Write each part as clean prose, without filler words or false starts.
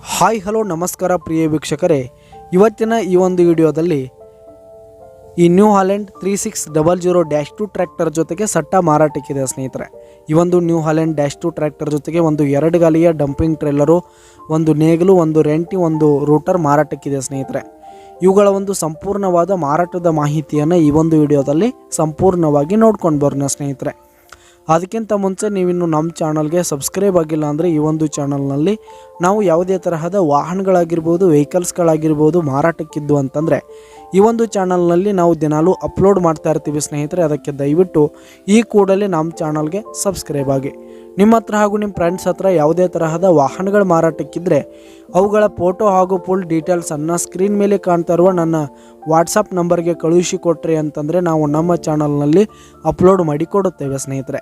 Hi hello ನಮಸ್ಕಾರ ಪ್ರಿಯ ವೀಕ್ಷಕರೇ, ಇವತ್ತಿನ ಈ ಒಂದು ವಿಡಿಯೋದಲ್ಲಿ ಈ ನ್ಯೂ ಹಾಲೆಂಡ್ 3600-2 ಟ್ರ್ಯಾಕ್ಟರ್ ಜೊತೆಗೆ ಸಟ್ಟ ಮಾರಾಟಕ್ಕಿದೆ ಸ್ನೇಹಿತರೆ. ಈ ಒಂದು ನ್ಯೂ ಹಾಲೆಂಡ್ -2 ಟ್ರ್ಯಾಕ್ಟರ್ ಜೊತೆಗೆ ಒಂದು 2 ಗಾಲಿಯ ಡಂಪಿಂಗ್ ಟ್ರೇಲರು, ಒಂದು ನೇಗಿಲು, ಒಂದು ರೆಂಟಿ, ಒಂದು ರೂಟರ್ ಮಾರಾಟಕ್ಕಿದೆ ಸ್ನೇಹಿತರೆ. ಇವುಗಳ ಒಂದು ಸಂಪೂರ್ಣವಾದ ಮಾರಾಟದ ಮಾಹಿತಿಯನ್ನು ಈ ಒಂದು ವಿಡಿಯೋದಲ್ಲಿ ಸಂಪೂರ್ಣವಾಗಿ ನೋಡ್ಕೊಂಡು ಬರೋಣ ಸ್ನೇಹಿತರೆ. ಅದಕ್ಕಿಂತ ಮುಂಚೆ ನೀವಿನ್ನು ನಮ್ಮ ಚಾನಲ್ಗೆ ಸಬ್ಸ್ಕ್ರೈಬ್ ಆಗಿಲ್ಲ ಅಂದರೆ ಈ ಒಂದು ಚಾನಲ್ನಲ್ಲಿ ನಾವು ಯಾವುದೇ ತರಹದ ವಾಹನಗಳಾಗಿರ್ಬೋದು, ವೆಹಿಕಲ್ಸ್ಗಳಾಗಿರ್ಬೋದು ಮಾರಾಟಕ್ಕಿದ್ದು ಅಂತಂದರೆ ಈ ಒಂದು ಚಾನಲ್ನಲ್ಲಿ ನಾವು ದಿನಾಲೂ ಅಪ್ಲೋಡ್ ಮಾಡ್ತಾ ಇರ್ತೀವಿ ಸ್ನೇಹಿತರೆ. ಅದಕ್ಕೆ ದಯವಿಟ್ಟು ಈ ಕೂಡಲೇ ನಮ್ಮ ಚಾನಲ್ಗೆ ಸಬ್ಸ್ಕ್ರೈಬ್ ಆಗಿ. ನಿಮ್ಮ ಹತ್ರ ಹಾಗೂ ನಿಮ್ಮ ಫ್ರೆಂಡ್ಸ್ ಹತ್ರ ಯಾವುದೇ ತರಹದ ವಾಹನಗಳ ಮಾರಾಟಕ್ಕಿದ್ದರೆ ಅವುಗಳ ಫೋಟೋ ಹಾಗೂ ಫುಲ್ ಡೀಟೇಲ್ಸನ್ನು ಸ್ಕ್ರೀನ್ ಮೇಲೆ ಕಾಣ್ತಾ ಇರುವ ನನ್ನ ವಾಟ್ಸಪ್ ನಂಬರ್ಗೆ ಕಳುಹಿಸಿ ಕೊಟ್ರಿ ಅಂತಂದರೆ ನಾವು ನಮ್ಮ ಚಾನಲ್ನಲ್ಲಿ ಅಪ್ಲೋಡ್ ಮಾಡಿಕೊಡುತ್ತೇವೆ ಸ್ನೇಹಿತರೆ.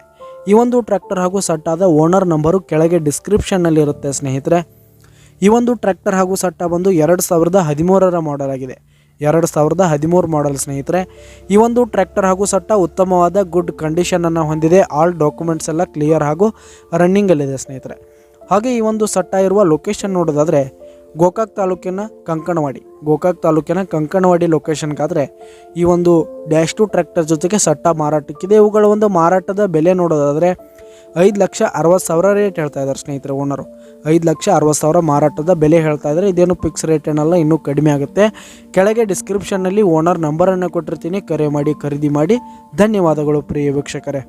ಈ ಒಂದು ಟ್ರ್ಯಾಕ್ಟರ್ ಹಾಗೂ ಸಟ್ಟಾದ ಓನರ್ ನಂಬರು ಕೆಳಗೆ ಡಿಸ್ಕ್ರಿಪ್ಷನ್ನಲ್ಲಿ ಇರುತ್ತೆ ಸ್ನೇಹಿತರೆ. ಈ ಒಂದು ಟ್ರ್ಯಾಕ್ಟರ್ ಹಾಗೂ ಸಟ್ಟ ಬಂದು 2013ರ ಮಾಡೆಲ್ ಆಗಿದೆ. 2013 ಮಾಡೆಲ್ ಸ್ನೇಹಿತರೆ. ಈ ಒಂದು ಟ್ರ್ಯಾಕ್ಟರ್ ಹಾಗೂ ಸಟ್ಟ ಉತ್ತಮವಾದ ಗುಡ್ ಕಂಡೀಷನನ್ನು ಹೊಂದಿದೆ. ಆಲ್ ಡಾಕ್ಯುಮೆಂಟ್ಸ್ ಎಲ್ಲ ಕ್ಲಿಯರ್ ಹಾಗೂ ರನ್ನಿಂಗಲ್ಲಿದೆ ಸ್ನೇಹಿತರೆ. ಹಾಗೆ ಈ ಒಂದು ಸಟ್ಟ ಇರುವ ಲೊಕೇಶನ್ ನೋಡೋದಾದರೆ ಗೋಕಾಕ್ ತಾಲೂಕಿನ ಕಂಕಣವಾಡಿ ಲೊಕೇಶನ್ಗಾದರೆ ಈ ಒಂದು -2 ಟ್ರ್ಯಾಕ್ಟರ್ ಜೊತೆಗೆ ಸಟ್ಟ ಮಾರಾಟಕ್ಕಿದೆ. ಇವುಗಳ ಒಂದು ಮಾರಾಟದ ಬೆಲೆ ನೋಡೋದಾದರೆ 5,60,000 ರೇಟ್ ಹೇಳ್ತಾ ಇದ್ದಾರೆ ಸ್ನೇಹಿತರೆ. ಓನರು 5,60,000 ಮಾರಾಟದ ಬೆಲೆ ಹೇಳ್ತಾ ಇದ್ದಾರೆ. ಇದೇನು ಫಿಕ್ಸ್ ರೇಟ್ ಏನಲ್ಲ, ಇನ್ನೂ ಕಡಿಮೆ ಆಗುತ್ತೆ. ಕೆಳಗೆ ಡಿಸ್ಕ್ರಿಪ್ಷನ್ನಲ್ಲಿ ಓನರ್ ನಂಬರನ್ನು ಕೊಟ್ಟಿರ್ತೀನಿ, ಕರೆ ಮಾಡಿ ಖರೀದಿ ಮಾಡಿ. ಧನ್ಯವಾದಗಳು ಪ್ರಿಯ ವೀಕ್ಷಕರೇ.